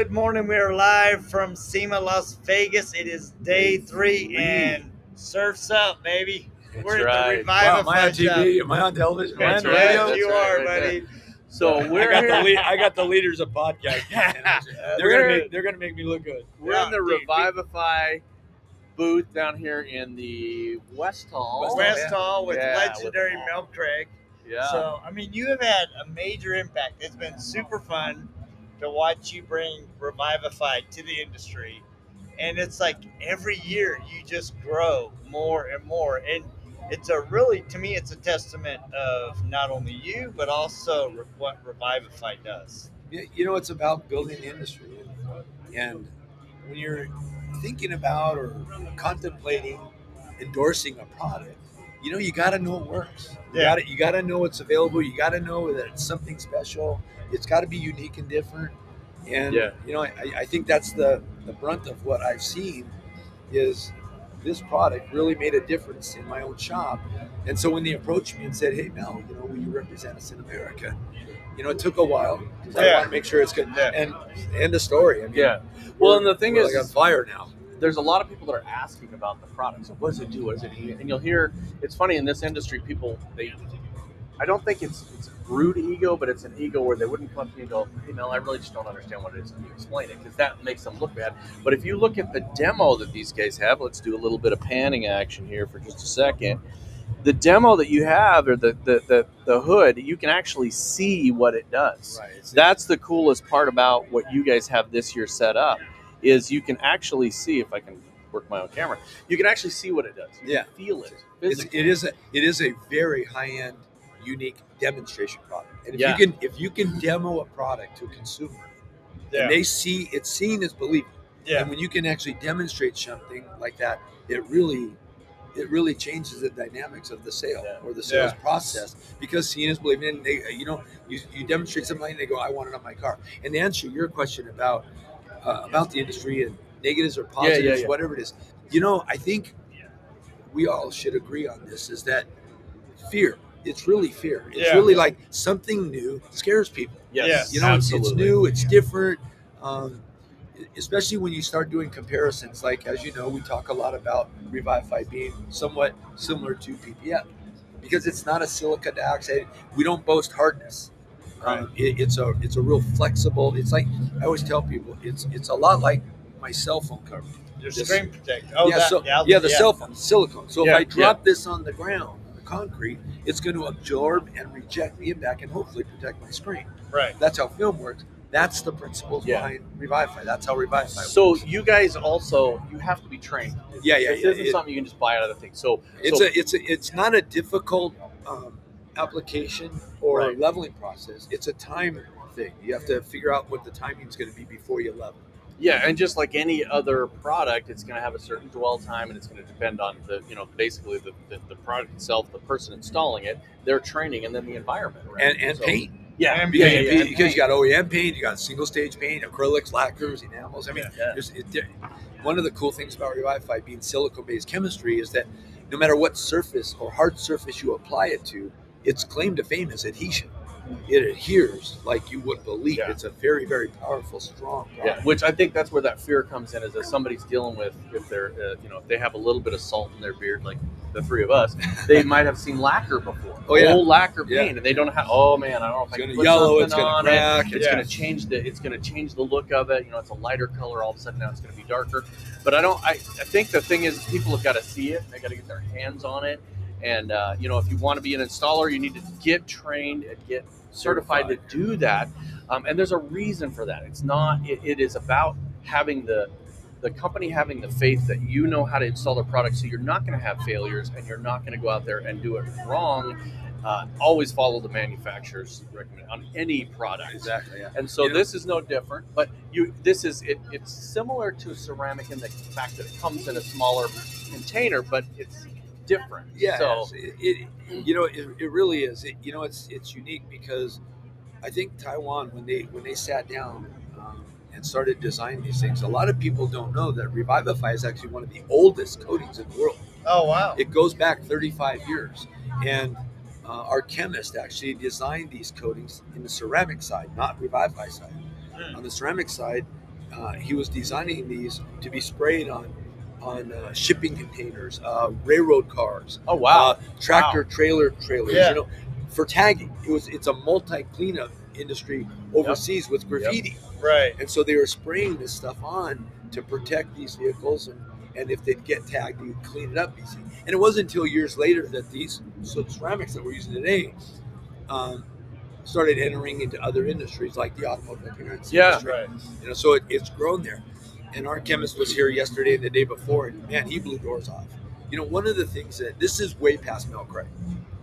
Good morning. We are live from SEMA, Las Vegas. It is day three, and surf's up, baby. That's We're at the right. Revivify Wow, am I on shop. TV? Am I on television? Am I on That's the right. radio? Yes, you That's are, right there. buddy. So we're I got here. I got the leaders of podcasting. We're- They're gonna make me look good. We're in the dude, Revivify booth down here in the West Hall. West Hall with Yeah, legendary with- Mel Craig. Yeah. So, I mean, you have had a major impact. It's been super fun to watch you bring Revivify to the industry. And it's like every year you just grow more and more. And it's a really, to me, it's a testament of not only you, but also what Revivify does. You know, it's about building the industry, and when you're thinking about or contemplating endorsing a product, you know, you got to know it works. Yeah. You got to know it's available. You got to know that it's something special. It's got to be unique and different. And Yeah. you know, I think that's the brunt of what I've seen is this product really made a difference in my own shop. And so when they approached me and said, "Hey Mel, you know, will you represent us in America?" You know, it took a while because I Yeah. want to make sure it's good. Yeah. And end of story. I mean, Yeah. Well, and the thing we're is, like on fire now. there's a lot of people that are asking about the product. So what does it do? What does it do? And you'll hear, it's funny in this industry, people, I don't think it's brute ego, but it's an ego where they wouldn't come up to you and go, "Hey Mel, I really just don't understand what it is. Can you explain it?" Because that makes them look bad. But if you look at the demo that these guys have, let's do a little bit of panning action here for just a second. The demo that you have, or the hood, you can actually see what it does. Right. That's the coolest part about what you guys have this year set up, is you can actually see, if I can work my own camera, you can actually see what it does. You Yeah. can feel it It's, physically. it is a very high end, unique demonstration product. And Yeah. if you can demo a product to a consumer, Yeah. and they see it's seen as believing. Yeah. And when you can actually demonstrate something like that, it really changes the dynamics of the sale Yeah. or the sales Yeah. process, because seeing is believing. And they, you know, you demonstrate something and they go, "I want it on my car." And to answer your question about the industry and negatives or positives, yeah. whatever it is, you know, I think we all should agree on this: is that fear. It's really fear. It's Yeah. really like something new scares people. Yes, You know, it's absolutely. new, it's different. Um, Especially when you start doing comparisons, like, as you know, we talk a lot about Revivify being somewhat similar to PPF because it's not a silica dioxide. We don't boast hardness. Right. It's a real flexible. It's like I always tell people, it's a lot like my cell phone cover. Your This- screen protector. Oh, yeah, that. so Yeah. the cell phone silicone. So Yeah, if I drop this on the ground, on the concrete, it's going to absorb and reject the impact and hopefully protect my screen. Right. That's how film works. That's the principles Yeah. behind Revivify. That's how Revivify So works. you guys also, you have to be trained. Yeah. This isn't something you can just buy out of the thing. So It's not a difficult application or Right. leveling process. It's a time thing. You have to figure out what the timing is going to be before you level. yeah, and just like any other product, it's going to have a certain dwell time, and it's going to depend on basically the product itself, the person installing it, their training, and then the environment. Right? And So- paint. Yeah, And yeah, paint, yeah, yeah. Because you got OEM paint, you got single stage paint, acrylics, lacquers, enamels. I mean, Yeah. one of the cool things about Revivify being silicone based chemistry is that no matter what surface or hard surface you apply it to, its claim to fame is adhesion. It adheres like you wouldn't believe. Yeah. It's a very, very powerful, strong Yeah, product. which I think that's where that fear comes in, is that somebody's dealing with, if they're, if they have a little bit of salt in their beard, like the three of us, they might have seen lacquer before. Oh, yeah. Old lacquer Yeah. paint, and they don't know how. Oh man, I don't know if It's I can gonna put yellow, something it's gonna on crack, it. It's yeah. going to change the look of it. You know, it's a lighter color. All of a sudden now it's going to be darker. But I think the thing is, people have got to see it. They got to get their hands on it. And if you want to be an installer, you need to get trained and get certified to do that. And there's a reason for that. It's not. It is about having the company having the faith that you know how to install their product, so you're not going to have failures, and you're not going to go out there and do it wrong. Always follow the manufacturer's recommend on any product. Exactly. Yeah. And so You know- this is no different, but it's similar to ceramic in the fact that it comes in a smaller container, but it's different. Yeah. So It really is. It's unique because I think Taiwan, when they sat down and started designing these things, a lot of people don't know that Revivify is actually one of the oldest coatings in the world. Oh, wow. It goes back 35 years, and our chemist actually designed these coatings in the ceramic side, not Revivify side. On the ceramic side, he was designing these to be sprayed on shipping containers, railroad cars, Oh wow. tractor trailer trailers. Yeah. You know, for tagging. It's a multi cleanup industry overseas with graffiti, Right. and so they were spraying this stuff on to protect these vehicles, and if they'd get tagged, you'd clean it up easy. And it wasn't until years later that these ceramics that we're using today um, started entering into other industries like the automobile appearance industry. Right. You know, so it's grown there. And our chemist was here yesterday and the day before, and man, he blew doors off. You know, one of the things that this is way past Mel Craig.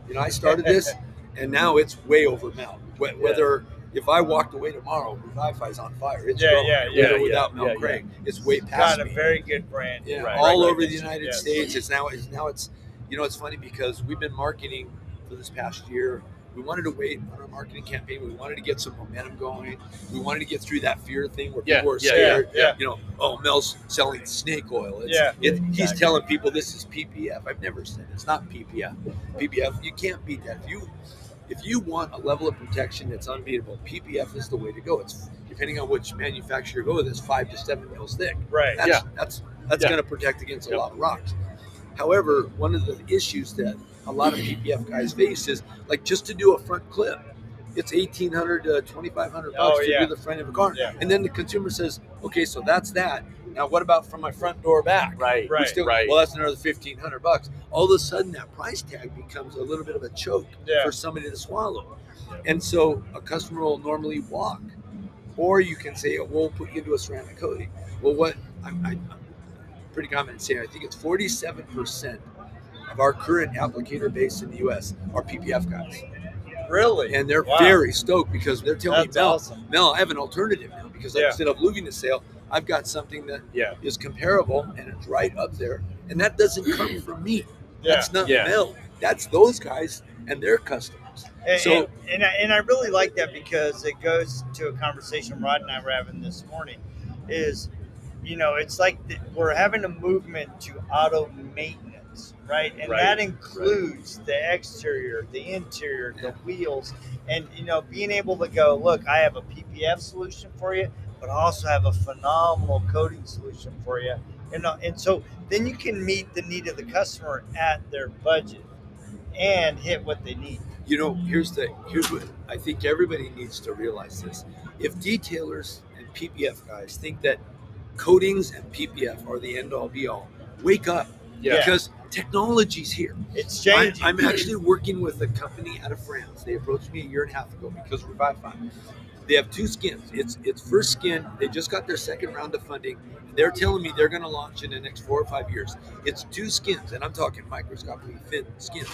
You know, I started this, and now it's way over Mel. Whether if I walked away tomorrow, Revify's on fire. It's growing. With or without Mel Craig, it's way past Got a me. very good brand. Yeah, Right. all Right. over the United States. It's you know, it's funny because we've been marketing for this past year. We wanted to wait on our marketing campaign. We wanted to get some momentum going. We wanted to get through that fear thing where people are scared. You know, oh, Mel's selling snake oil. He's telling people this is PPF. I've never said it's not PPF. PPF, you can't beat that. If you want a level of protection that's unbeatable, PPF is the way to go. It's depending on which manufacturer you go with, it's 5 to 7 mils thick. Right. That's going to protect against a lot of rocks. However, one of the issues that a lot of PPF guys face is like just to do a front clip, it's $1,800 to $2,500 to do the front of a car. Yeah. And then the consumer says, okay, so that's that. Now what about from my front door back? Right. Well, that's another $1,500. All of a sudden, that price tag becomes a little bit of a choke for somebody to swallow. And so a customer will normally walk, or you can say, oh, we'll put you into a ceramic coating. Well, what I'm pretty confident saying, I think it's 47% of our current applicator base in the U.S. are PPF guys. Really? And they're very stoked because they're telling me, awesome. Mel, I have an alternative now because instead of losing the sale, I've got something that is comparable and it's right up there. And that doesn't come from me. That's not Mel. That's those guys and their customers. And I really like that because it goes to a conversation Rod and I were having this morning is, you know, it's like we're having a movement to auto maintenance, right? And that includes the exterior, the interior, the wheels, and, you know, being able to go, look, I have a PPF solution for you, but I also have a phenomenal coating solution for you. And so then you can meet the need of the customer at their budget and hit what they need. You know, here's what I think everybody needs to realize this. If detailers and PPF guys think that coatings and PPF are the end all be all, wake up. Because technology's here. It's changing. I'm actually working with a company out of France. They approached me a year and a half ago because of Revivify. They have 2 skins. It's first skin. They just got their second round of funding. They're telling me they're going to launch in the next 4 or 5 years. It's 2 skins, and I'm talking microscopically thin skin.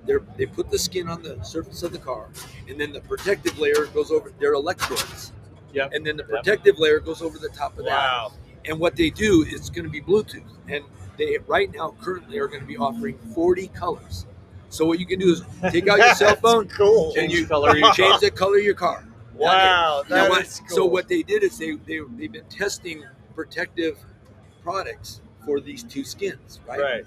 They put the skin on the surface of the car, and then the protective layer goes over. They're electrodes. And then the protective layer goes over the top of that. And what they do is going to be Bluetooth. And they right now currently are going to be offering 40 colors. So what you can do is take out your cell phone, and you change the color of your car. Wow, that's cool. So what they did is they've been testing protective products for these 2 skins, right?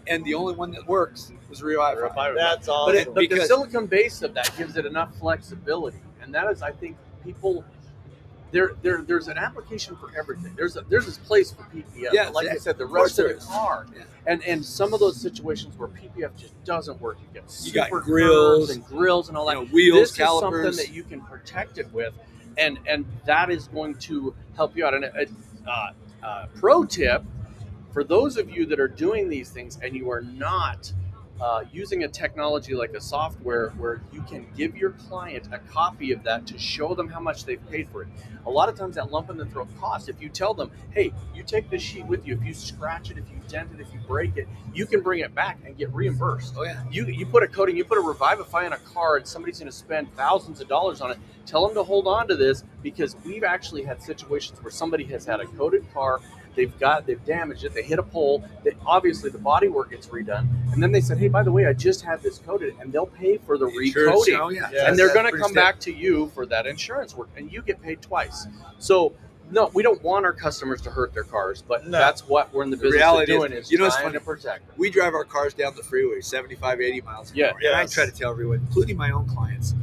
And the only one that works was Revivify. That's awesome. But the silicone base of that gives it enough flexibility, and that is, I think, people. There's an application for everything. There's this place for PPF. Like I said, the rest of the car, and some of those situations where PPF just doesn't work. You got grills and all that. Wheels, this calipers. is something that you can protect it with, and that is going to help you out. And a pro tip for those of you that are doing these things and you are not using a technology like a software where you can give your client a copy of that to show them how much they've paid for it. A lot of times that lump in the throat cost, if you tell them, hey, you take this sheet with you, if you scratch it, if you dent it, if you break it, you can bring it back and get reimbursed. You put a coating, you put a Revivify in a car and somebody's going to spend thousands of dollars on it. Tell them to hold on to this because we've actually had situations where somebody has had a coated car, they've damaged it, they hit a pole, obviously the body work gets redone, and then they said, hey, by the way, I just had this coated, and they'll pay for the recoating. And they're going to come back to you for that insurance work, and you get paid twice. So no, we don't want our customers to hurt their cars, but that's what we're in the business of doing is trying to protect them. We drive our cars down the freeway 75, 80 miles an hour, and I try to tell everyone, including my own clients,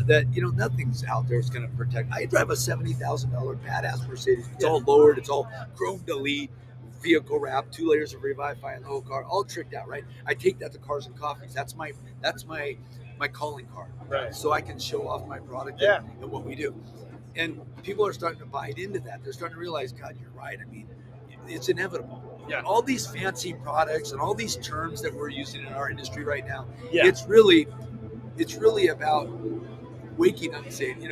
that nothing's out there is going to protect. I drive a $70,000 badass Mercedes. It's all lowered. It's all chrome delete, vehicle wrap, 2 layers of Revify in the whole car, all tricked out. Right. I take that to Cars and Coffees. That's my calling card. Right. So I can show off my product Yeah. and what we do. And people are starting to buy into that. They're starting to realize, God, you're right. I mean, it's inevitable. Yeah. All these fancy products and all these terms that we're using in our industry right now, Yeah. it's really about waking up and saying,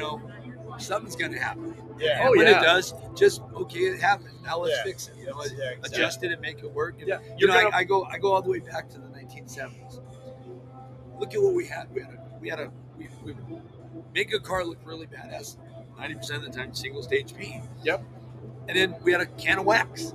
something's going to happen. Yeah. And when it does, just okay, it happened. Now let's Yeah. fix it. Exactly. Adjust it and make it work. And, Yeah. I go all the way back to the 1970s. Look at what we had. We make a car look really badass. 90% of the time, single stage P. Yep. And then we had a can of wax.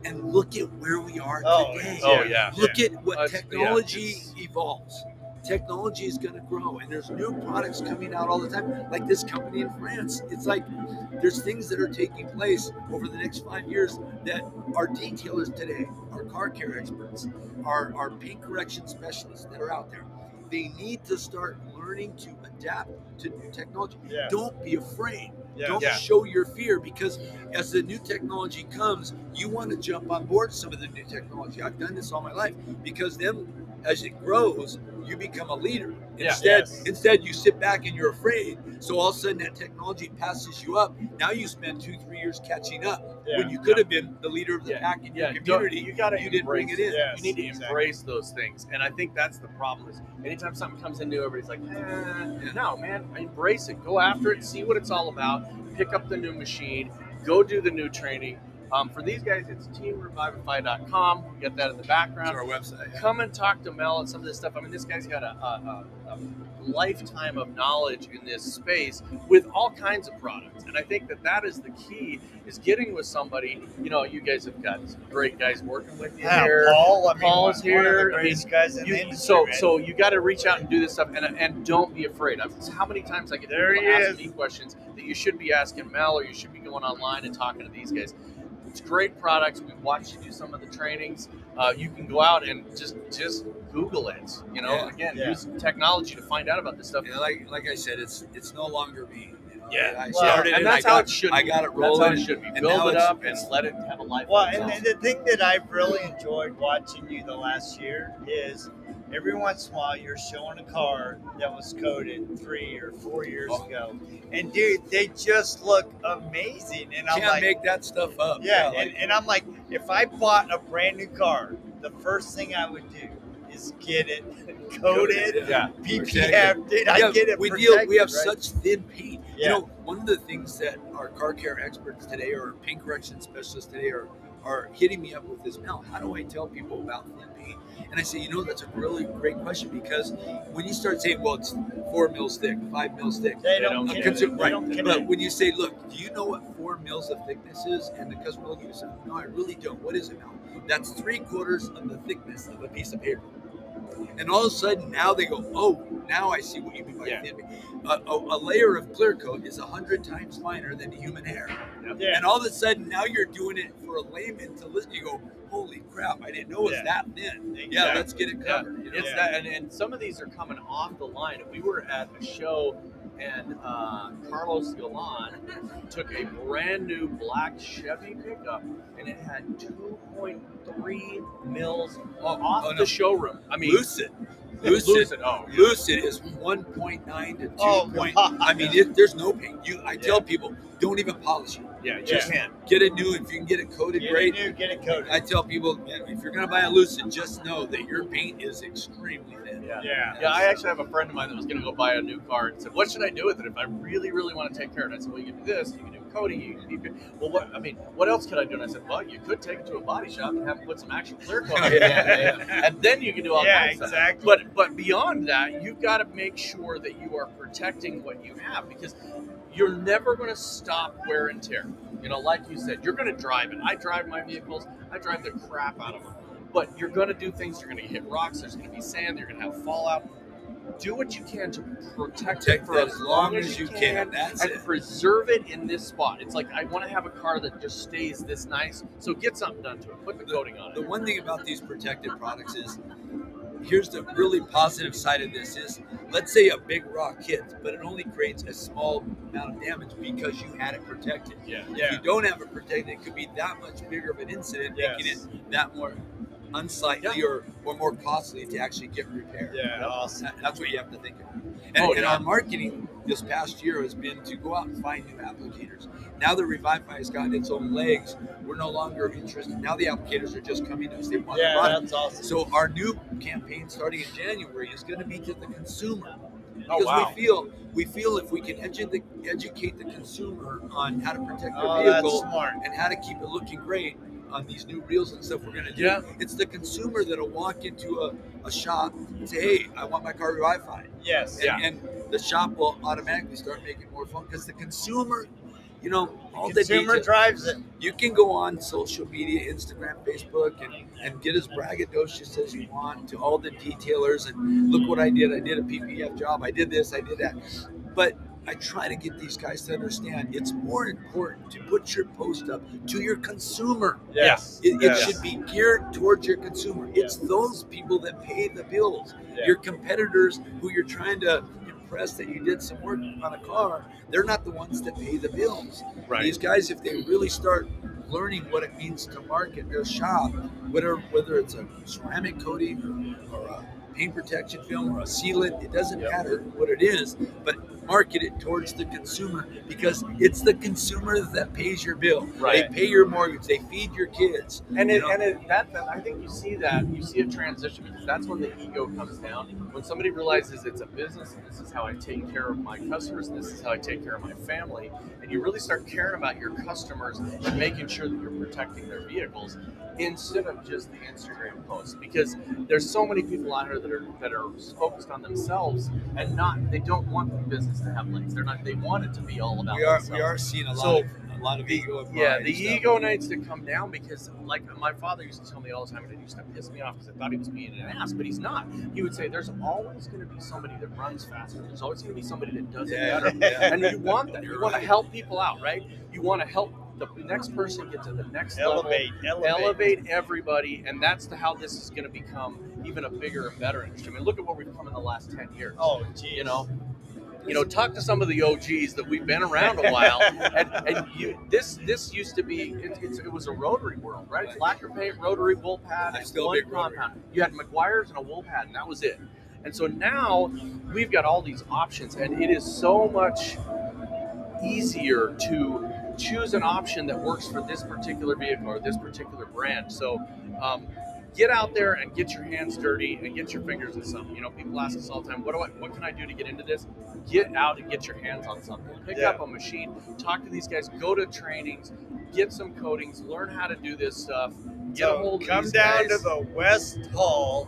And look at where we are today. Oh, yeah. Look at what Yeah, technology evolves. Technology is going to grow, and there's new products coming out all the time. Like this company in France, it's like there's things that are taking place over the next 5 years that our detailers today, our car care experts, our paint correction specialists that are out there, they need to start learning to adapt to new technology. Yeah. Don't be afraid. Yeah. Don't show your fear, because as the new technology comes, you want to jump on board some of the new technology. I've done this all my life, because then as it grows, you become a leader. Instead, you sit back and you're afraid. So all of a sudden that technology passes you up. Now you spend 2-3 years catching up when you could have been the leader of the pack in your community. You didn't bring it in. Yes, you need to embrace those things, and I think that's the problem. Is anytime something comes in new, everybody's like, no, man, embrace it, go after it, see what it's all about, pick up the new machine, go do the new training. For these guys, it's teamrevivify.com. You get that in the background. It's our website. Yeah. Come and talk to Mel and some of this stuff. I mean, this guy's got a lifetime of knowledge in this space with all kinds of products. And I think that is the key, is getting with somebody. You guys have got some great guys working with you here. Paul's here. One of the greatest guys in the industry. So you got to reach out and do this stuff, and don't be afraid. How many times I get people asking me questions that you should be asking Mel, or you should be going online and talking to these guys. It's great products. We watched you do some of the trainings. You can go out and just Google it. Use technology to find out about this stuff. Yeah, like I said, it's no longer me. Yeah, I started, and that's how it should be. I got it rolling. That's how it should be. Build it up and let it have a life. Well, and the thing that I've really enjoyed watching you the last year is every once in a while you're showing a car that was coated 3 or 4 years ago, and dude, they just look amazing. And I'm can't make that stuff up. Yeah, and I'm like, if I bought a brand new car, the first thing I would do is get it coated. Yeah. PPF, dude, I get it. We have such thin paint. Yeah. One of the things that our car care experts today, or paint correction specialists today, are hitting me up with is, Mel, how do I tell people about thin paint? And I say, that's a really great question, because when you start saying, well, it's 4 mils thick, 5 mils thick, they don't care. But when you say, look, do you know what 4 mils of thickness is? And the customer will give you something. No, I really don't. What is it, Mel? That's 3/4 of the thickness of a piece of paper. And all of a sudden, now they go, oh, now I see what you mean by thin paint. A layer of clear coat is 100 times finer than human hair. Yeah. And all of a sudden, now you're doing it for a layman to listen. You go, holy crap, I didn't know it was that thin. Exactly. Yeah, let's get it covered. It's that, and some of these are coming off the line. We were at a show, and Carlos Galan took a brand new black Chevy pickup, and it had 2.3 mils off the showroom. I mean, Lucid. Lucid. Oh, yeah. Lucid is 1.9 to 2. I mean, there's no paint. I tell people, don't even polish it. Yeah, just get it new. If you can get it coated, great. Get it coated. I tell people, if you're going to buy a Lucid, just know that your paint is extremely thin. Yeah. I actually have a friend of mine that was going to go buy a new car and said, what should I do with it if I really, really want to take care of it? I said, well, you can do this. You can do coating. You can do. Well, what else could I do? And I said, well, you could take it to a body shop and have them put some actual clear coat on it, and then you can do all kinds of stuff. But beyond that, you've got to make sure that you are protecting what you have, because you're never going to stop wear and tear. Like you said, you're going to drive it. I drive my vehicles. I drive the crap out of them. But you're going to do things. You're going to hit rocks. There's going to be sand. You're going to have fallout. Do what you can to protect it for as long as you can. That's and preserve it in this spot. It's like, I want to have a car that just stays this nice. So get something done to it. Put the coating on it. The one thing about these protected products is here's the really positive side of this is, let's say a big rock hits, but it only creates a small amount of damage because you had it protected. Yeah. If you don't have it protected, it could be that much bigger of an incident, making Yes. it that more unsightly or more costly to actually get repaired. Yeah, awesome. That's what you have to think of. And our marketing this past year has been to go out and find new applicators. Now that Revivify has gotten its own legs, we're no longer interested. Now the applicators are just coming to us. They want the Yeah, product. that's awesome. So our new campaign starting in January is going to be to the consumer. Oh, Because wow. we feel if we can educate the consumer on how to protect their Oh, that's vehicle smart. and how to keep it looking great on these new reels and stuff we're going to do, Yeah. it's the consumer that'll walk into a shop and say, hey, I want my car Revivify. Yes. And the shop will automatically start making more fun because the consumer, all the Consumer details. drives it. You can go on social media, Instagram, Facebook, and get as braggadocious as you want to all the detailers and look what I did. I did a PPF job. I did this. I did that. But I try to get these guys to understand it's more important to put your post up to your consumer. Yes. It should be geared towards your consumer. It's those people that pay the bills. Yeah. Your competitors who you're trying to impress that you did some work on a car, they're not the ones that pay the bills. Right. These guys, if they really start learning what it means to market their shop, whether it's a ceramic coating or a paint protection film or a sealant, it doesn't matter what it is, but market it towards the consumer because it's the consumer that pays your bill. Right. They pay your mortgage. They feed your kids. And I think you see a transition because that's when the ego comes down. When somebody realizes it's a business and this is how I take care of my customers and this is how I take care of my family, and you really start caring about your customers and making sure that you're protecting their vehicles instead of just the Instagram posts. Because there's so many people out here that are focused on themselves and they don't want the business to have legs. They want it to be all about themselves. We are seeing a lot of ego. Yeah, the ego needs to come down because, like, my father used to tell me all the time, and it used to piss me off because I thought he was being an ass, but he's not. He would say, "There's always going to be somebody that runs faster. There's always going to be somebody that does it better." And you want that. You want to help people out, right? You want to help the next person get to the next level, elevate everybody, and that's how this is going to become even a bigger and better industry. I mean, look at what we've become in the last 10 years. Oh, geez. Talk to some of the OGs that we've been around a while, and this used to be it was a rotary world, right? It's lacquer paint, rotary, wool pad, and one compound. You had McGuire's and a wool pad, and that was it. And so now we've got all these options, and it is so much easier to choose an option that works for this particular vehicle or this particular brand. So get out there and get your hands dirty and get your fingers in something. People ask us all the time, what can I do to get into this? Get out and get your hands on something. Pick up a machine, talk to these guys, go to trainings, get some coatings, learn how to do this stuff. Come down to the West Hall,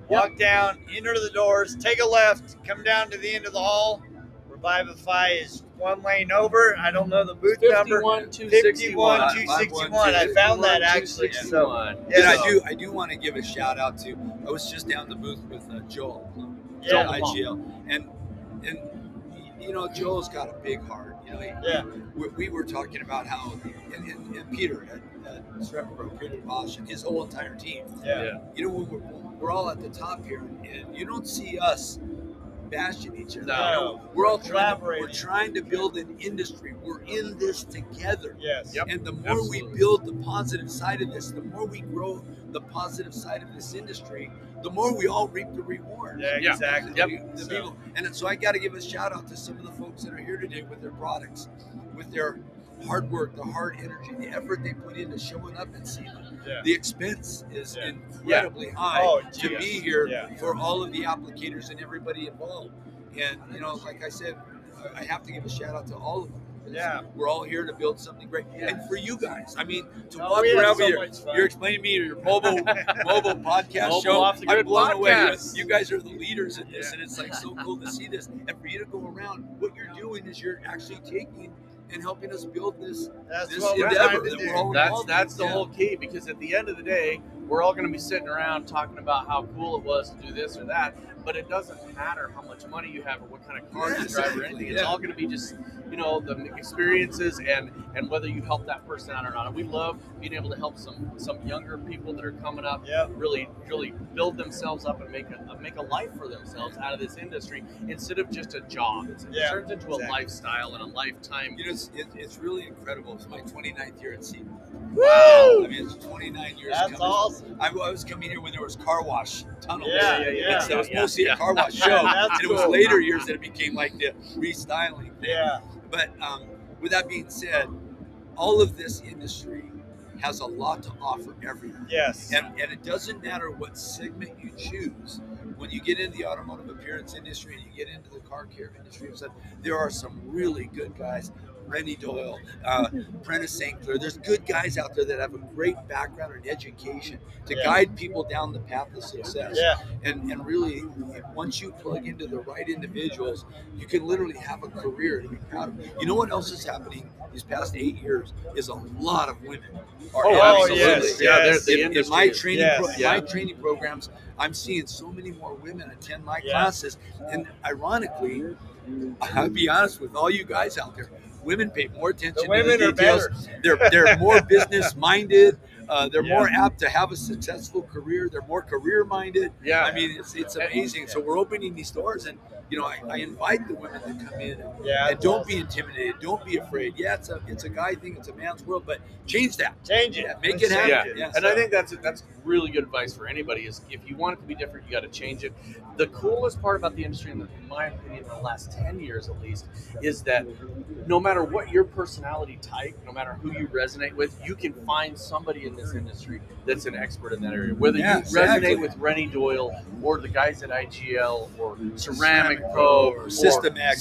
walk down, enter the doors, take a left, come down to the end of the hall. Revivify is one lane over. I don't know the booth number. 261. 261. I found that actually. So, I do want to give a shout out to. I was just down the booth with Joel IGL, and Joel's got a big heart. We were talking about how and Peter at Srepro, Peter Bosch, and his whole entire team. We're all at the top here, and you don't see us bashing each other. No. We're all collaborating. We're trying to build an industry. We're in this together. Yes. Yep. And the more we build the positive side of this, the more we grow the positive side of this industry, the more we all reap the rewards. Yeah, exactly. The people. And so I got to give a shout out to some of the folks that are here today with their products, with their hard work, the hard energy, the effort they put into showing up and seeing them. The expense is incredibly high to be here for all of the applicators and everybody involved. And, like I said, I have to give a shout out to all of them. We're all here to build something great. And for you guys, I mean, to walk around with you're explaining to me your mobile podcast show. I'm blown away. You guys are the leaders in this, and it's like so cool to see this. And for you to go around, what you're doing is you're actually taking and helping us build this endeavor that we're all involved in. That's the whole key, because at the end of the day, we're all going to be sitting around talking about how cool it was to do this or that, but it doesn't matter how much money you have or what kind of car Yeah, you drive or exactly, anything. It's yeah. all going to be just, the experiences and whether you help that person out or not. And we love being able to help some younger people that are coming up Yep. really build themselves up and make a life for themselves out of this industry instead of just a job. It Yeah, turns into exactly. a lifestyle and a lifetime. It's really incredible. It's my 29th year at SEMA. Woo! I mean, it's 29 years. That's coming. awesome. I was coming here when there was car wash tunnels. Yeah. So it was mostly a car wash show. That's And it was cool. later years that it became like the restyling thing. Yeah. But with that being said, all of this industry has a lot to offer everyone. Yes. And it doesn't matter what segment you choose. When you get into the automotive appearance industry and you get into the car care industry, there are some really good guys. Rennie Doyle, Prentice St. Clair. There's good guys out there that have a great background and education to guide people down the path of success. Yeah. And really, once you plug into the right individuals, you can literally have a career to be proud of. You know what else is happening these past 8 years is a lot of women are yes. in my training Yes. my training programs. I'm seeing so many more women attend my Yeah. classes, and ironically, I'll be honest with all you guys out there, women pay more attention The women to the are details. better. They're more business minded. They're Yeah. more apt to have a successful career. They're more career minded. Yeah. I mean, it's amazing. So we're opening these doors, and I invite the women to come in and don't be intimidated. Don't be afraid. Yeah, it's a guy thing. It's a man's world, but change that. Change it. Yeah, make it happen. Yeah, Yeah. and I think that's really good advice for anybody. Is if you want it to be different, you got to change it. The coolest part about the industry, in my opinion, in the last 10 years at least, is that no matter what your personality type, no matter who you resonate with, you can find somebody in this industry that's an expert in that area. Whether you resonate with Rennie Doyle or the guys at IGL or Ceramic Pro or Systematic,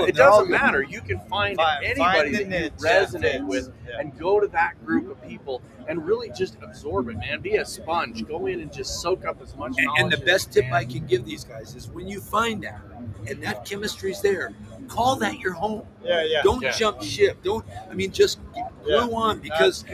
it doesn't matter. You can find anybody the that you niche resonate that with fits. Yeah. and go to that group of people and really just absorb it, man. Be a sponge. Go in and just soak up as much knowledge. And the best tip I can give these guys is when you find that and that chemistry's there, call that your home. Yeah. Don't jump ship. Just glue on, because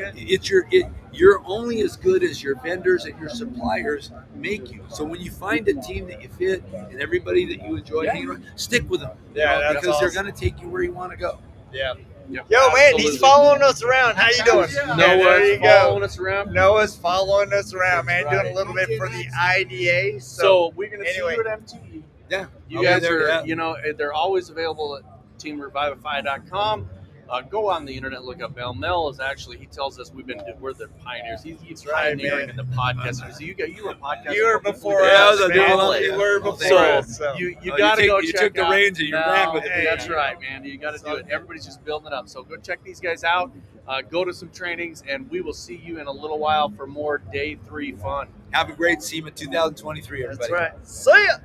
you're only as good as your vendors and your suppliers make you. So when you find a team that you fit and everybody that you enjoy hanging around, stick with them. Yeah, because they're going to take you where you want to go. Yeah. Yep, Yo, man, absolutely. he's following us around. How you doing? Yeah. Noah's following us around. Noah's following us around, man. That's Doing a little bit for the IDA. So we're going to anyway. see you at MTE. Yeah. You Okay, guys there, are, yeah. they're always available at teamrevivify.com. Go on the internet, look up Mel. Mel is actually, he tells us we're the pioneers. He's right, pioneering man. in the podcast. So you were podcasting. You were before Yeah, us, I was man. doing You were before So us. So. you got to go you check took the out. reins and you ran with it. That's right, man. You got to do it. Everybody's just building it up. So go check these guys out. Go to some trainings, and we will see you in a little while for more day 3 fun. Have a great SEMA 2023, everybody. That's right. See ya.